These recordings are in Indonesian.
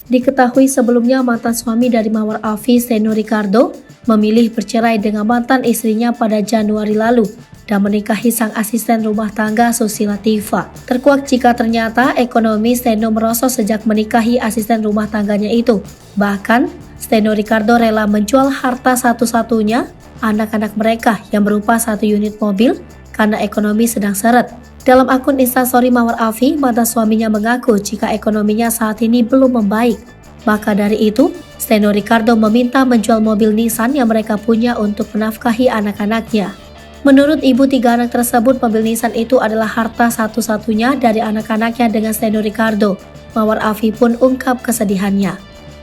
Diketahui sebelumnya mantan suami dari Mawar Afi, Seno Ricardo, memilih bercerai dengan mantan istrinya pada Januari lalu dan menikahi sang asisten rumah tangga Susi Latifah. Terkuak jika ternyata ekonomi Seno merosot sejak menikahi asisten rumah tangganya itu. Bahkan, Seno Ricardo rela menjual harta satu-satunya anak-anak mereka yang berupa 1 unit mobil karena ekonomi sedang seret. Dalam akun Instastory Mawar Afi, mantan suaminya mengaku jika ekonominya saat ini belum membaik. Maka dari itu, Seno Ricardo meminta menjual mobil Nissan yang mereka punya untuk menafkahi anak-anaknya. Menurut ibu 3 anak tersebut, mobil Nissan itu adalah harta satu-satunya dari anak-anaknya dengan Seno Ricardo. Mawar Afi pun ungkap kesedihannya.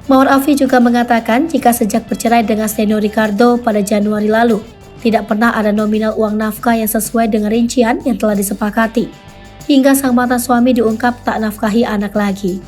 Mawar Afi juga mengatakan jika sejak bercerai dengan Seno Ricardo pada Januari lalu, tidak pernah ada nominal uang nafkah yang sesuai dengan rincian yang telah disepakati. Hingga sang mantan suami diungkap tak nafkahi anak lagi.